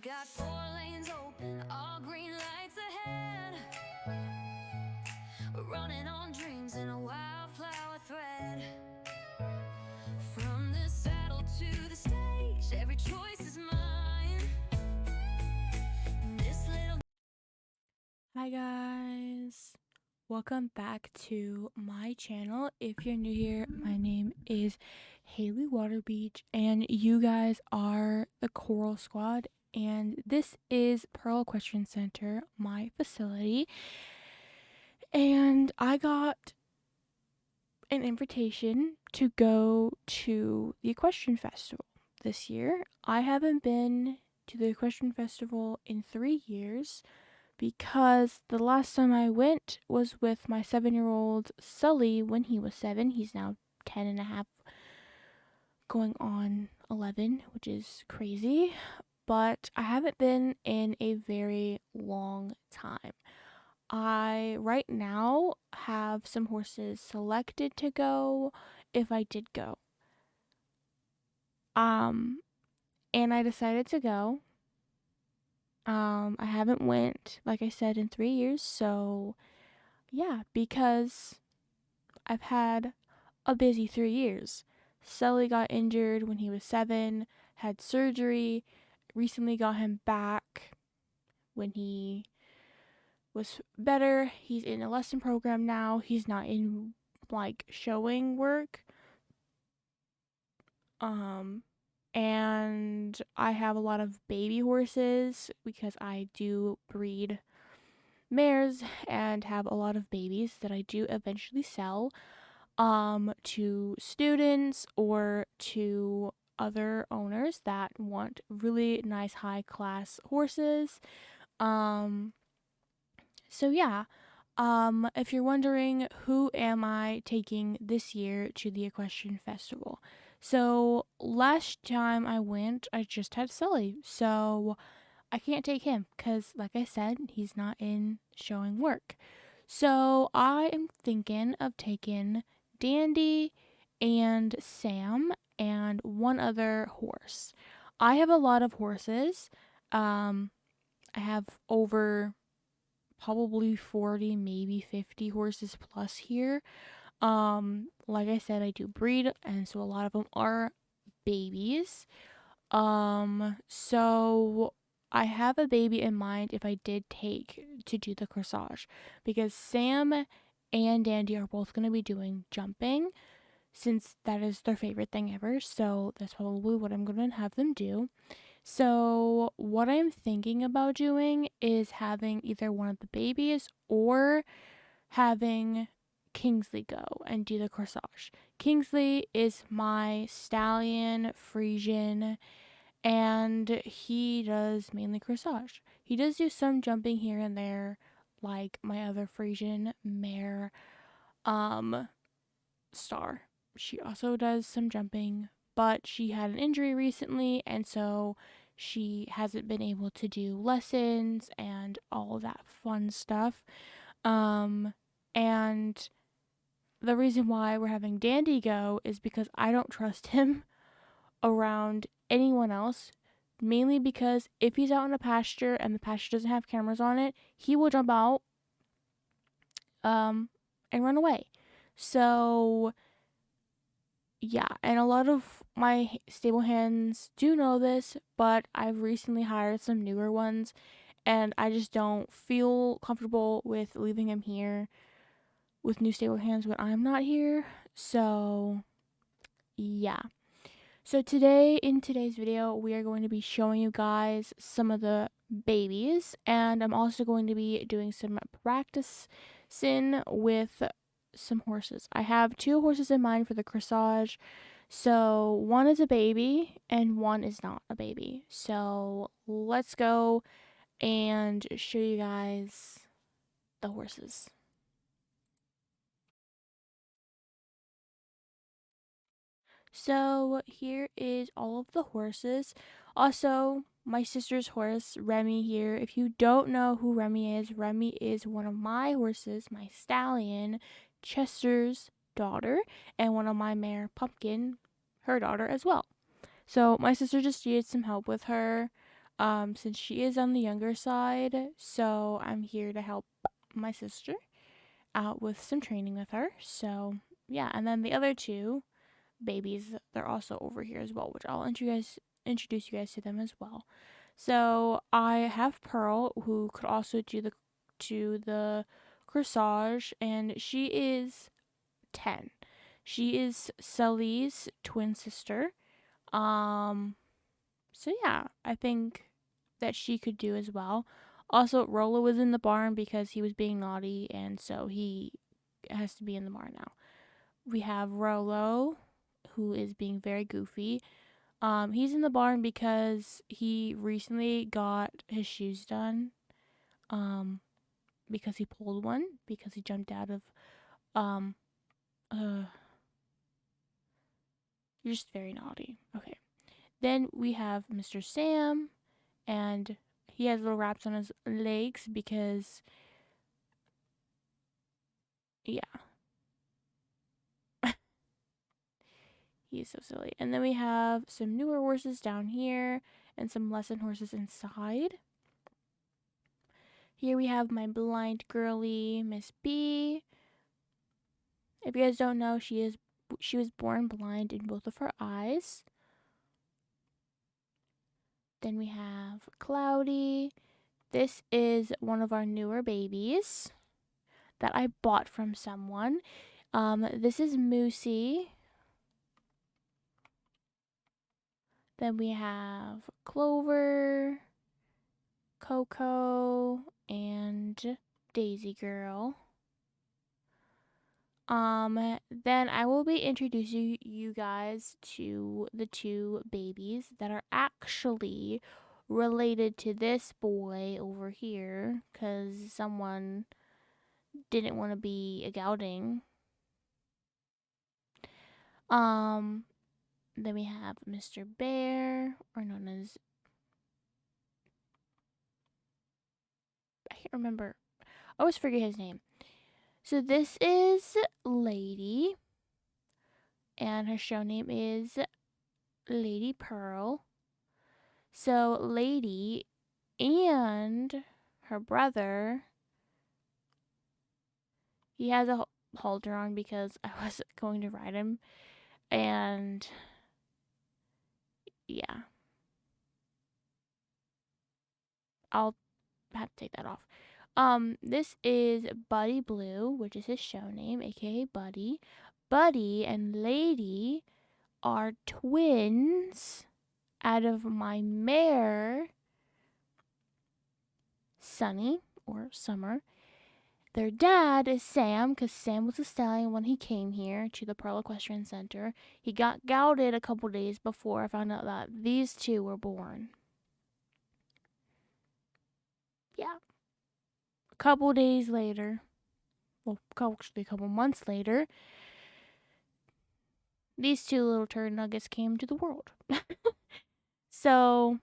got 4 lanes open, all green lights ahead. We're running on dreams in a wildflower thread. From the saddle to the stage, every choice is mine. And this little Hi guys, welcome back to my channel. If you're new here, my name is Haley Waterbeach and you guys are the Coral Squad, and this is Pearl Equestrian Center, my facility. And I got an invitation to go to the Equestrian Festival this year. I haven't been to the Equestrian Festival in 3 years, because the last time I went was with my 7-year-old Sully when he was 7. He's now 10 and a half, going on 11, which is crazy. But I haven't been in a very long time. I right now have some horses selected to go if I did go. And I decided to go. I haven't went, like I said, in 3 years, so yeah, because I've had a busy 3 years. Sully got injured when he was 7, had surgery, recently got him back when he was better. He's in a lesson program now. He's not in showing work. And I have a lot of baby horses because I do breed mares and have a lot of babies that I do eventually sell to students or to other owners that want really nice high class horses. So yeah, if you're wondering, who am I taking this year to the Equestrian Festival? So last time I went, I just had Sully, so I can't take him because, like I said, he's not in showing work. So I am thinking of taking Dandy and Sam and one other horse. I have a lot of horses. I have over probably 40, maybe 50 horses plus here. Like I said, I do breed, and so a lot of them are babies. So I have a baby in mind if I did take to do the corsage, because Sam and Dandy are both going to be doing jumping, since that is their favorite thing ever. So that's probably what I'm going to have them do. So what I'm thinking about doing is having either one of the babies or having Kingsley go and do the corsage. Kingsley is my stallion Frisian, and he does mainly corsage. He does do some jumping here and there, like my other Frisian mare, Star. She also does some jumping, but she had an injury recently, and so she hasn't been able to do lessons and all that fun stuff. And the reason why we're having Dandy go is because I don't trust him around anyone else, mainly because if he's out in a pasture and the pasture doesn't have cameras on it, he will jump out and run away. So yeah, and a lot of my stable hands do know this, but I've recently hired some newer ones, and I just don't feel comfortable with leaving him here with new stable hands when I'm not here. So yeah. So in today's video, we are going to be showing you guys some of the babies, and I'm also going to be doing some practicing with some horses. I have 2 horses in mind for the corsage. So one is a baby and one is not a baby. So let's go and show you guys the horses. So here is all of the horses. Also, my sister's horse, Remy, here. If you don't know who Remy is one of my horses, my stallion, Chester's daughter, and one of my mare, Pumpkin, her daughter as well. So my sister just needed some help with her. since she is on the younger side, so I'm here to help my sister out with some training with her. So yeah, and then the other two babies, they're also over here as well, which I'll introduce you guys to them as well. So I have Pearl, who could also do the corsage, and she is 10. She is Sully's twin sister. So yeah, I think that she could do as well. Also, Rolo was in the barn because he was being naughty, and so he has to be in the barn now. We have Rolo, who is being very goofy. He's in the barn because he recently got his shoes done. Because he pulled one because he jumped out of um you're just very naughty. Okay. Then we have Mr. Sam, and he has little wraps on his legs because yeah, he's so silly. And then we have some newer horses down here and some lesson horses inside. Here we have my blind girly, Miss B. If you guys don't know, she was born blind in both of her eyes. Then we have Cloudy. This is one of our newer babies that I bought from someone. This is Moosey. Then we have Clover, Coco, and Daisy Girl. Then I will be introducing you guys to the two babies that are actually related to this boy over here, because someone didn't want to be a gelding. Then we have Mr. Bear, or known as, I can't remember. I always forget his name. So this is Lady, and her show name is Lady Pearl. So Lady and her brother, he has a halter on because I was going to ride him, and yeah, I'll have to take that off. This is Buddy Blue, which is his show name, aka Buddy. Buddy and Lady are twins out of my mare, Sunny, or Summer. Their dad is Sam, because Sam was a stallion when he came here to the Pearl Equestrian Center. He got gelded a couple days before I found out that these two were born. Yeah. A couple days later, well, actually a couple months later, these two little turd nuggets came to the world. So,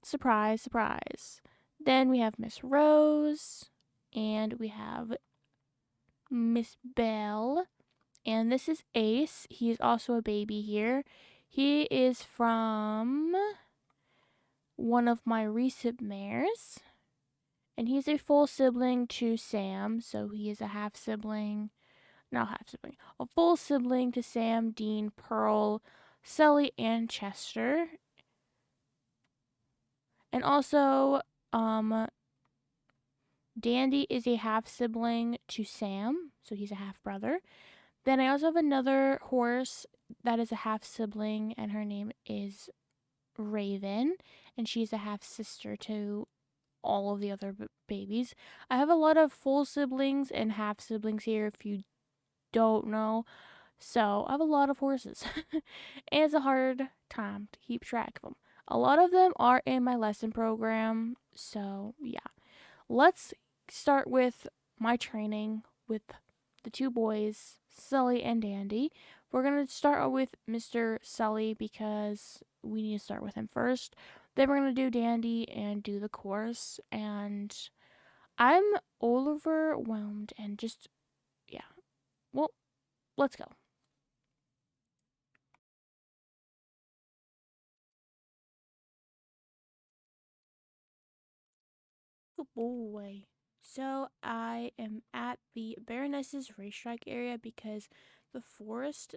surprise, surprise. Then we have Miss Rose, and we have Miss Belle, and this is Ace. He is also a baby here. He is from one of my recent mares, and he's a full sibling to Sam, so he is a half sibling. Not half sibling, a full sibling to Sam, Dean, Pearl, Sully, and Chester. And also, Dandy is a half sibling to Sam, so he's a half brother. Then I also have another horse that is a half sibling, and her name is Raven, and she's a half sister to all of the other babies. I have a lot of full siblings and half siblings here, if you don't know. So I have a lot of horses, and it's a hard time to keep track of them. A lot of them are in my lesson program, so yeah. Let's start with my training with the two boys, Sully and Dandy. We're going to start with Mr. Sully because we need to start with him first. Then we're going to do Dandy and do the course. And I'm overwhelmed and just, yeah. Well, let's go. Good boy. So I am at the Baroness's racetrack area because the forest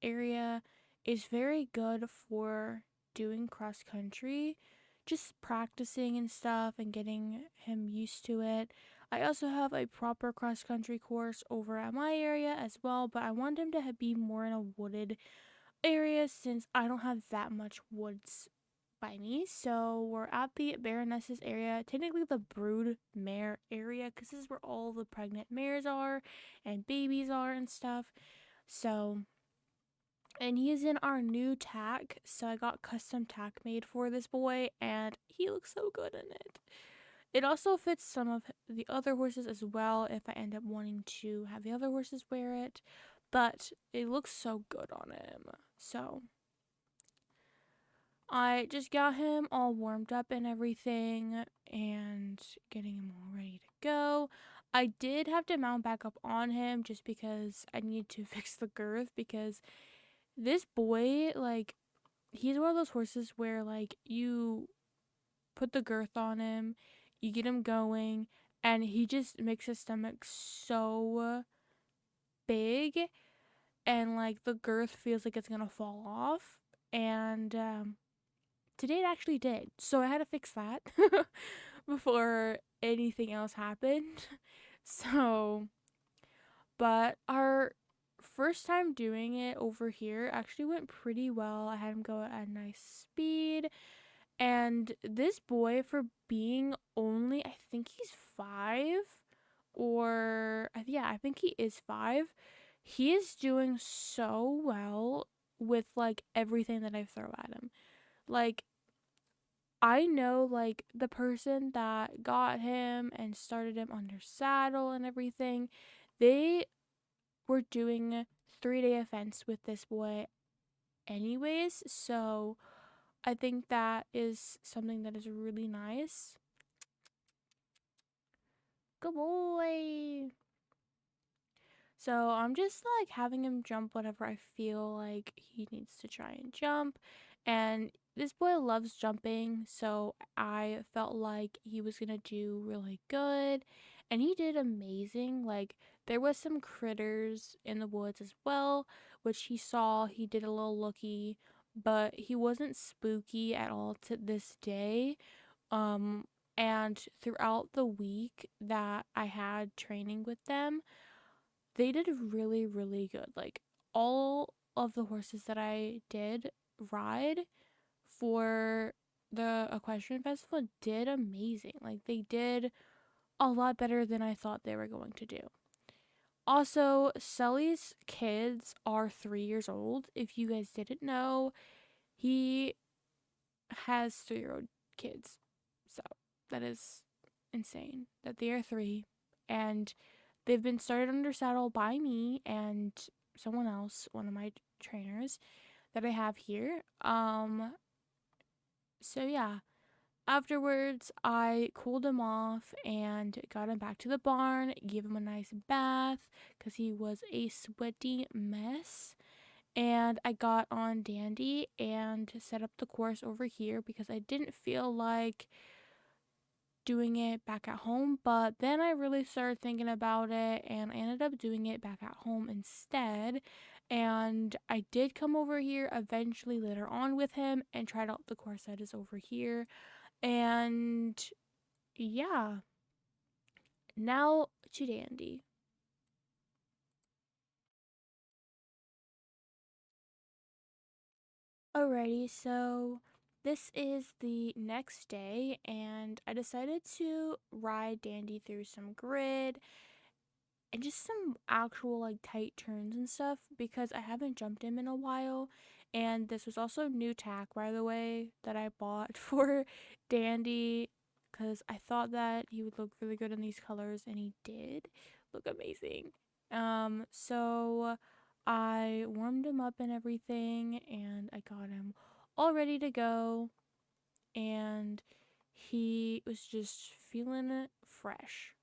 area is very good for doing cross country, just practicing and stuff and getting him used to it. I also have a proper cross country course over at my area as well, but I want him to be more in a wooded area since I don't have that much woods by me. So we're at the Baroness's area, technically the brood mare area, because this is where all the pregnant mares are and babies are and stuff. So, and he's in our new tack. So I got custom tack made for this boy, and he looks so good in it. It also fits some of the other horses as well if I end up wanting to have the other horses wear it, but it looks so good on him. So I just got him all warmed up and everything and getting him all ready to go. I did have to mount back up on him just because I need to fix the girth, because this boy, like, he's one of those horses where, like, you put the girth on him, you get him going, and he just makes his stomach so big, and, like, the girth feels like it's gonna fall off. And today it actually did. So I had to fix that before anything else happened. So, but our first time doing it over here actually went pretty well. I had him go at a nice speed. And this boy, for being only, I think he's 5, or yeah, I think he is 5. He is doing so well with like everything that I throw at him. Like, I know, like, the person that got him and started him under saddle and everything, they were doing 3-day offense with this boy anyways. So I think that is something that is really nice. Good boy. So I'm just like having him jump whenever I feel like he needs to try and jump. And this boy loves jumping, so I felt like he was gonna do really good. And he did amazing. Like, there was some critters in the woods as well, which he saw. He did a little looky, but he wasn't spooky at all to this day. Um, and throughout the week that I had training with them, they did really, really good. Like, all of the horses that I did ride for the equestrian festival did amazing. Like, they did a lot better than I thought they were going to do. Also, Sully's kids are 3 years old. If you guys didn't know, he has 3-year-old kids. So that is insane that they are 3, and they've been started under saddle by me and someone else, one of my trainers that I have here. So yeah. Afterwards, I cooled him off and got him back to the barn, gave him a nice bath because he was a sweaty mess. And I got on Dandy and set up the course over here because I didn't feel like doing it back at home. But then I really started thinking about it and I ended up doing it back at home instead. And I did come over here eventually later on with him and tried out the course that is over here. And yeah, now to Dandy. Alrighty, so this is the next day, and I decided to ride Dandy through some grid and just some actual like tight turns and stuff because I haven't jumped him in a while. And this was also new tack, by the way, that I bought for Dandy because I thought that he would look really good in these colors, and he did look amazing. So I warmed him up and everything, and I got him all ready to go, and he was just feeling fresh,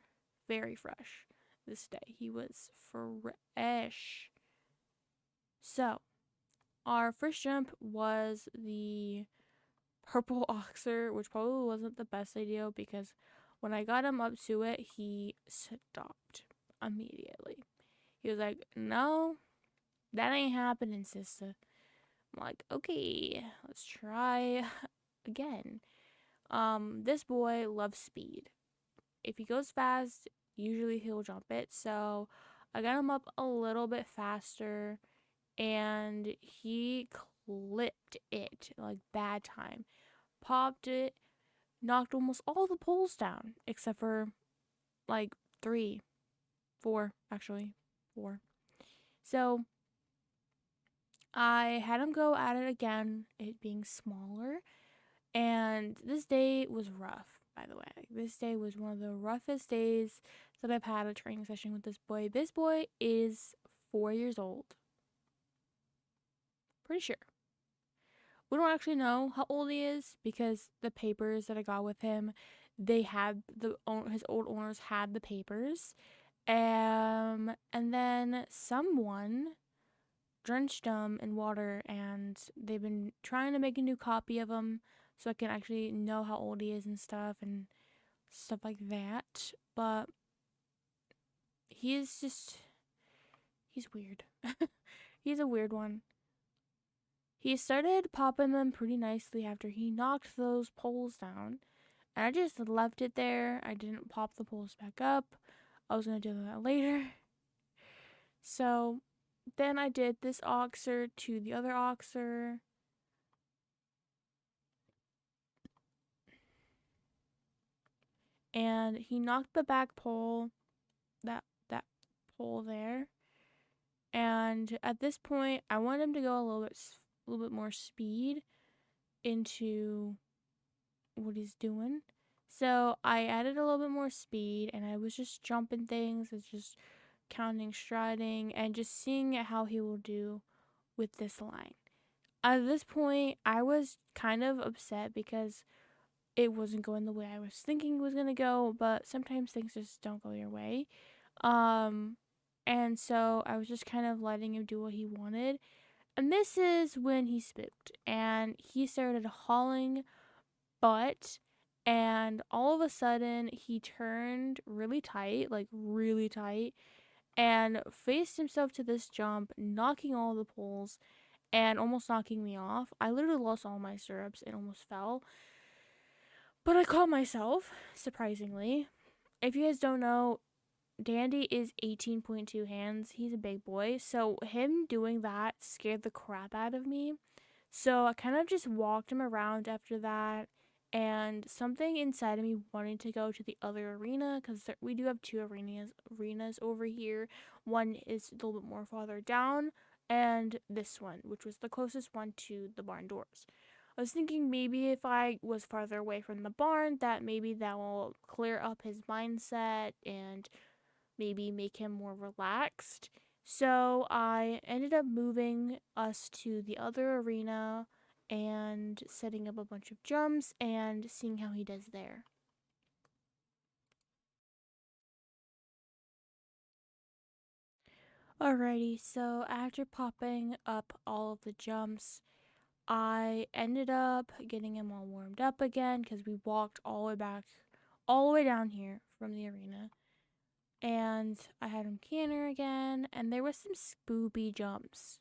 very fresh this day. He was fresh. So, our first jump was the purple oxer, which probably wasn't the best idea because When I got him up to it, he stopped immediately. He was like, "No, that ain't happening, sister." I'm like, "Okay, let's try again." This boy loves speed. If he goes fast, usually he'll jump it. So I got him up a little bit faster, and he clipped it like bad time. Popped it, knocked almost all the poles down, except for like 3, 4, actually, 4. So I had him go at it again, it being smaller. And this day was rough, by the way. This day was one of the roughest days that I've had a training session with this boy. This boy is 4 years old. Pretty sure. We don't actually know how old he is because the papers that I got with him, they had his old owners had the papers. And then someone drenched him in water, and they've been trying to make a new copy of him so I can actually know how old he is and stuff like that. But he's weird. He's a weird one. He started popping them pretty nicely after he knocked those poles down, and I just left it there. I didn't pop the poles back up. I was gonna do that later. So then I did this oxer to the other oxer. And he knocked the back pole, that pole there. And at this point, I want him to go a little bit more speed into what he's doing. So I added a little bit more speed, and I was just jumping things, it's just counting, striding, and just seeing how he will do with this line. At this point, I was kind of upset because it wasn't going the way I was thinking it was gonna go, but sometimes things just don't go your way. And so I was just kind of letting him do what he wanted. And this is when he spooked and he started hauling butt, and all of a sudden he turned really tight, like really tight, and faced himself to this jump, knocking all the poles and almost knocking me off. I literally lost all my stirrups and almost fell. But I caught myself, surprisingly. If you guys don't know, Dandy is 18.2 hands. He's a big boy. So him doing that scared the crap out of me. So I kind of just walked him around after that. And something inside of me wanted to go to the other arena because we do have two arenas over here. One is a little bit more farther down, and this one, which was the closest one to the barn doors. I was thinking maybe if I was farther away from the barn, that maybe that will clear up his mindset and maybe make him more relaxed. So I ended up moving us to the other arena and setting up a bunch of jumps and seeing how he does there. Alrighty, so after popping up all of the jumps, I ended up getting him all warmed up again because we walked all the way back, all the way down here from the arena. And I had him canter again, and there was some spoopy jumps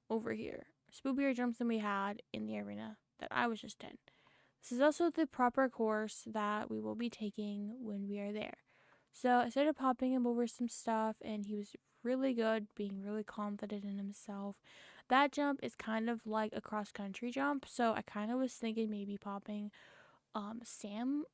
over here. Spoopier jumps than we had in the arena that I was just in. This is also the proper course that we will be taking when we are there. So I started popping him over some stuff, and he was really good, being really confident in himself. That jump is kind of like a cross country jump, so I kind of was thinking maybe popping Sam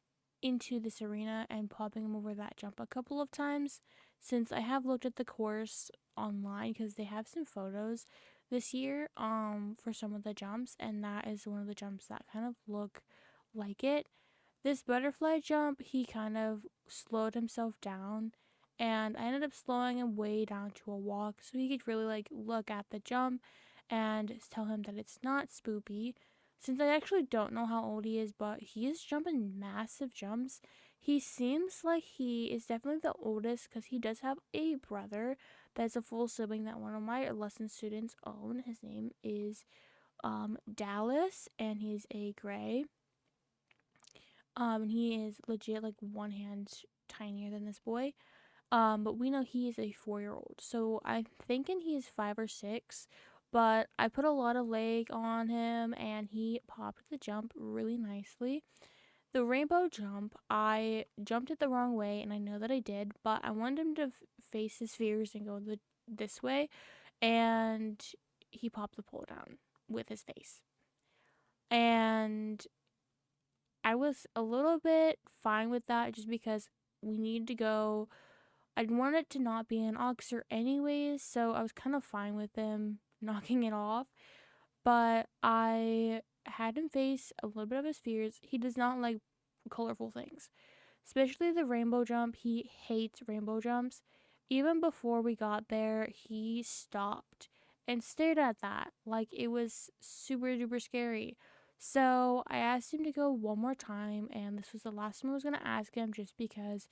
into this arena and popping him over that jump a couple of times, since I have looked at the course online because they have some photos this year for some of the jumps, and that is one of the jumps that kind of look like it. This butterfly jump, he kind of slowed himself down, and I ended up slowing him way down to a walk so he could really like look at the jump and tell him that it's not spoopy. Since I actually don't know how old he is, but he is jumping massive jumps. He seems like he is definitely the oldest because he does have a brother that's a full sibling that one of my lesson students own. His name is Dallas, and he's a gray. And he is legit like one hand tinier than this boy. But we know he is a 4-year-old. So I'm thinking he is 5 or 6. But I put a lot of leg on him and he popped the jump really nicely. The rainbow jump, I jumped it the wrong way, and I know that I did, but I wanted him to face his fears and go this way, and he popped the pole down with his face. And I was a little bit fine with that just because we need to go. I want it to not be an oxer anyways, so I was kind of fine with him knocking it off. But I had him face a little bit of his fears. He does not like colorful things, especially the rainbow jump. He hates rainbow jumps. Even before we got there, he stopped and stared at that like it was super duper scary. So I asked him to go one more time, and this was the last time I was going to ask him just because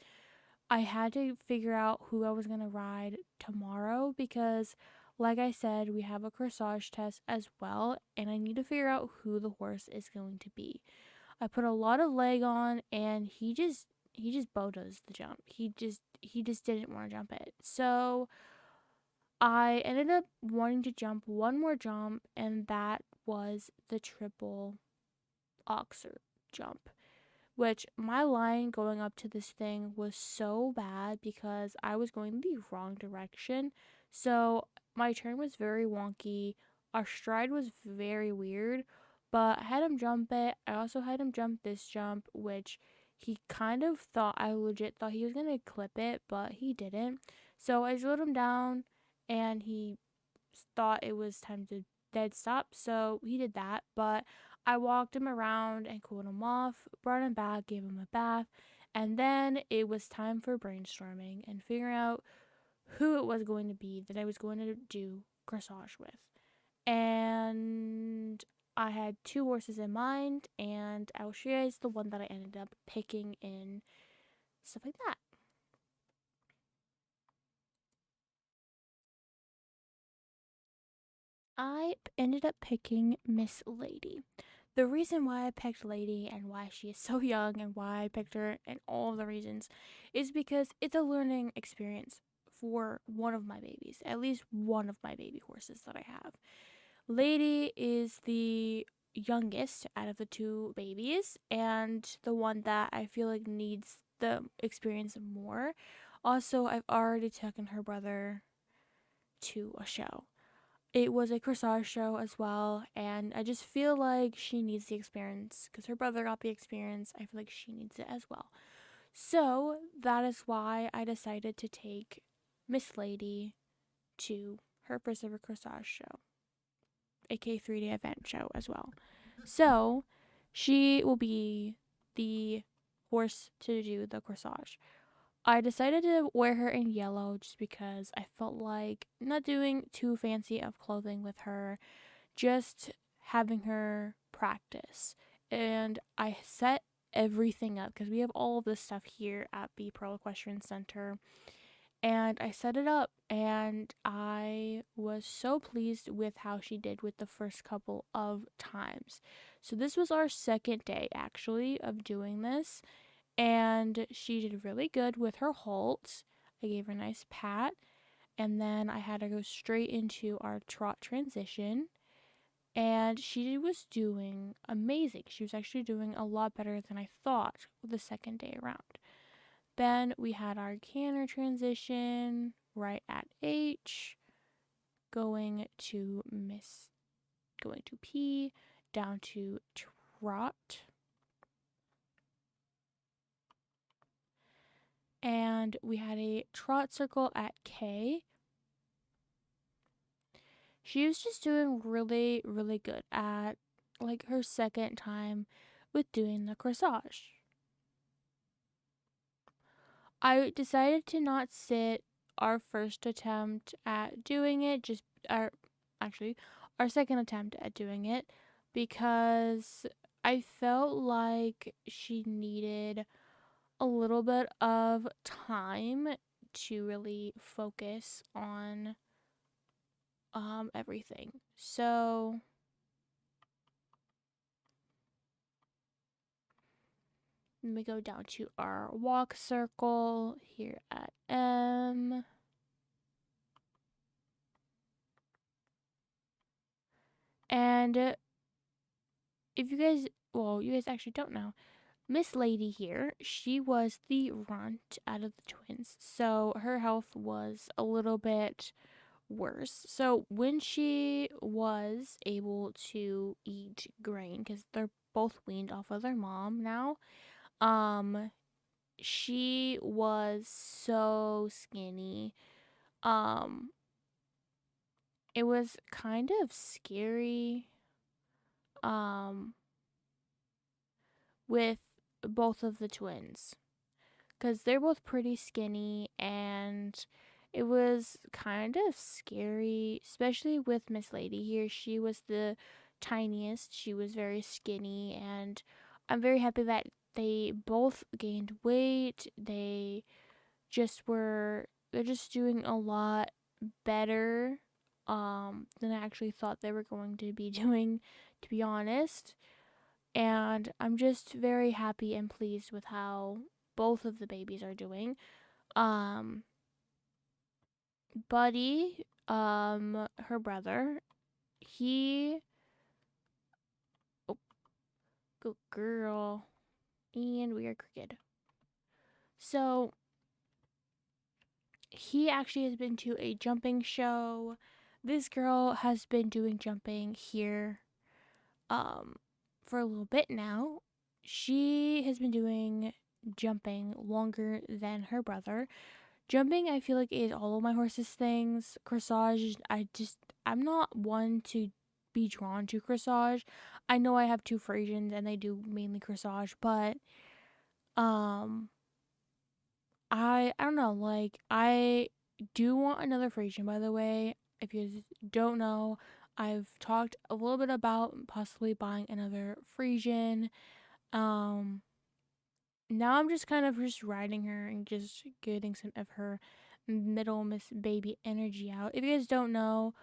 I had to figure out who I was going to ride tomorrow because, like I said, we have a corsage test as well, and I need to figure out who the horse is going to be. I put a lot of leg on, and he just bodos the jump. He just didn't want to jump it. So I ended up wanting to jump one more jump, and that was the triple oxer jump. Which my line going up to this thing was so bad because I was going the wrong direction. So my turn was very wonky. Our stride was very weird, but I had him jump it. I also had him jump this jump, which he kind of thought, I legit thought he was going to clip it, but he didn't. So I slowed him down and he thought it was time to dead stop, so he did that. But I walked him around and cooled him off, brought him back, gave him a bath, and then it was time for brainstorming and figuring out who it was going to be that I was going to do corsage with. And I had 2 horses in mind, and I will show you guys the one that I ended up picking in stuff like that. I ended up picking Miss Lady. The reason why I picked Lady and why she is so young and why I picked her and all of the reasons is because it's a learning experience for one of my babies, at least one of my baby horses that I have. Lady is the youngest out of the 2 babies and the one that I feel like needs the experience more. Also, I've already taken her brother to a show. It was a corsage show as well, and I just feel like she needs the experience because her brother got the experience. I feel like she needs it as well. So that is why I decided to take Miss Lady to her first ever corsage show, aka 3-day event show as well. So she will be the horse to do the corsage. I decided to wear her in yellow just because I felt like not doing too fancy of clothing with her, just having her practice. And I set everything up because we have all of this stuff here at the Pearl Equestrian Center. And I set it up, and I was so pleased with how she did with the first couple of times. So, this was our second day actually of doing this, and she did really good with her halt. I gave her a nice pat, and then I had her go straight into our trot transition, and she was doing amazing. She was actually doing a lot better than I thought the second day around. Then we had our canter transition right at H, going to P, down to trot. And we had a trot circle at K. She was just doing really, really good at like her second time with doing the corsage. I decided to not sit our first attempt at doing it, just our second attempt at doing it, because I felt like she needed a little bit of time to really focus on everything. So Then we go down to our walk circle here at M. And if you guys, well, you guys actually don't know, Miss Lady here, she was the runt out of the twins. So her health was a little bit worse. So when she was able to eat grain, because they're both weaned off of their mom now, she was so skinny. Um, it was kind of scary. With both of the twins, because they're both pretty skinny, and it was kind of scary, especially with Miss Lady here. She was the tiniest, she was very skinny, and I'm very happy that they both gained weight. They're just doing a lot better than I actually thought they were going to be doing, to be honest. And I'm just very happy and pleased with how both of the babies are doing. Um, Buddy, her brother, he, oh, good girl, and we are crooked. So he actually has been to a jumping show. This girl has been doing jumping here, for a little bit now. She has been doing jumping longer than her brother. Jumping, I feel like, is all of my horse's things. Corsage, I'm not one to be drawn to corsage. I know I have two Frisians and they do mainly corsage, but I don't know, like, I do want another Frisian, by the way. If you guys don't know, I've talked a little bit about possibly buying another Frisian. Um Now I'm just kind of just riding her and just getting some of her middle Miss Baby energy out. If you guys don't know,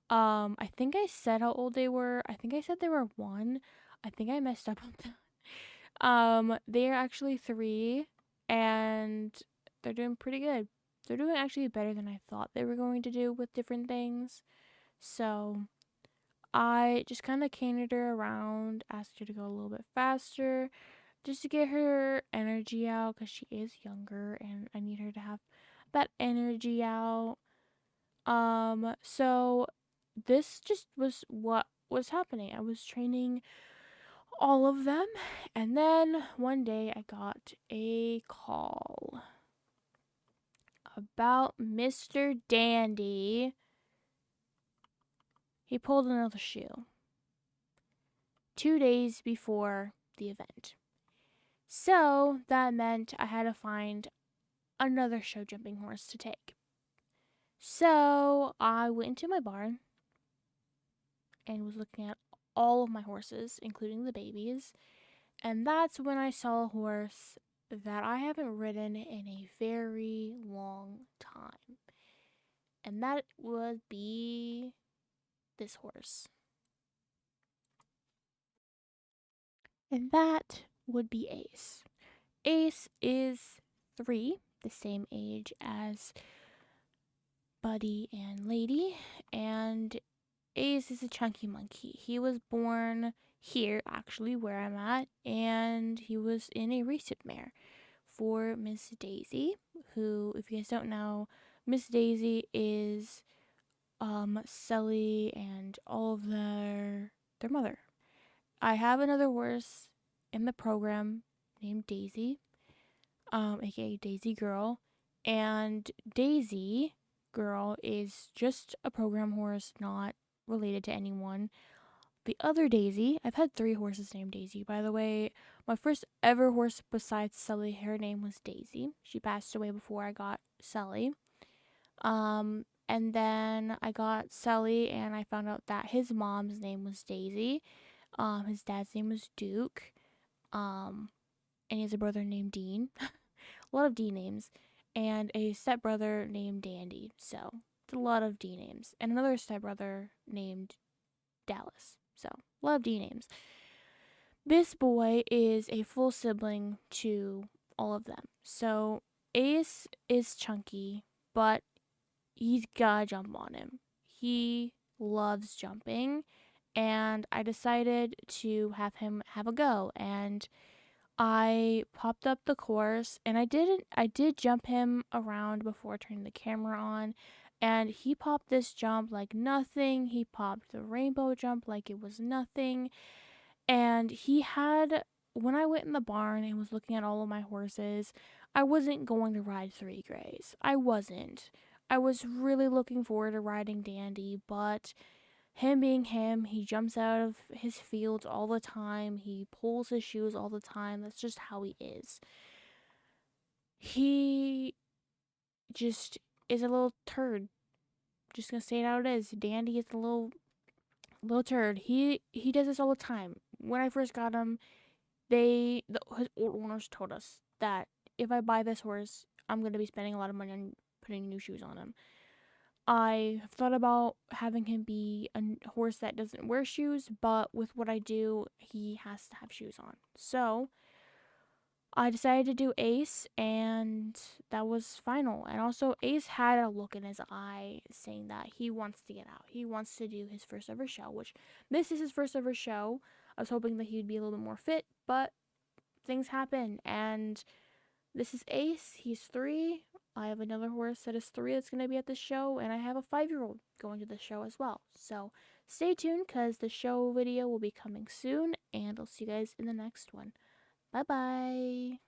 I think I said how old they were. I think I said they were 1. I think I messed up on that. They are actually 3, and they're doing pretty good. They're doing actually better than I thought they were going to do with different things. So I just kind of cantered her around, asked her to go a little bit faster, just to get her energy out, because she is younger and I need her to have that energy out. So this just was what was happening. I was training all of them, and then one day I got a call about Mr. Dandy. He pulled another shoe 2 days before the event. So that meant I had to find another show jumping horse to take. So I went into my barn and was looking at all of my horses, including the babies. And that's when I saw a horse that I haven't ridden in a very long time. And that would be this horse. And that would be Ace. Ace is 3, the same age as Buddy and Lady, and Ace is a chunky monkey. He was born here, actually, where I'm at, and he was in a recip mare for Miss Daisy, who, if you guys don't know, Miss Daisy is Sully and all of their mother. I have another horse in the program named Daisy, aka Daisy Girl, and Daisy Girl is just a program horse, not related to anyone. The other Daisy, I've had 3 horses named Daisy, by the way. My first ever horse besides Sully, her name was Daisy. She passed away before I got Sully. And then I got Sully, and I found out that his mom's name was Daisy. His dad's name was Duke. And he has a brother named Dean. A lot of D names. And a stepbrother named Dandy. So, it's a lot of D names. And another stepbrother named Dallas. So, a lot of D names. This boy is a full sibling to all of them. So Ace is chunky, but he's gotta jump on him. He loves jumping, and I decided to have him have a go. And I popped up the course, and I did jump him around before turning the camera on, and he popped this jump like nothing. He popped the rainbow jump like it was nothing. And he had, when I went in the barn and was looking at all of my horses, I wasn't going to ride 3 Grays. I wasn't. I was really looking forward to riding Dandy, but him being him, he jumps out of his fields all the time. He pulls his shoes all the time. That's just how he is. He just is a little turd. Just gonna say it how it is. Dandy is a little turd. He does this all the time. When I first got him, his old owners told us that if I buy this horse, I'm gonna be spending a lot of money on putting new shoes on him. I have thought about having him be a horse that doesn't wear shoes, but with what I do, he has to have shoes on. So I decided to do Ace, and that was final. And also, Ace had a look in his eye saying that he wants to get out. He wants to do his first ever show, which this is his first ever show. I was hoping that he'd be a little bit more fit, but things happen. And this is Ace. He's 3. I have another horse that is 3 that's going to be at the show, and I have a 5-year-old going to the show as well. So stay tuned because the show video will be coming soon, and I'll see you guys in the next one. Bye bye.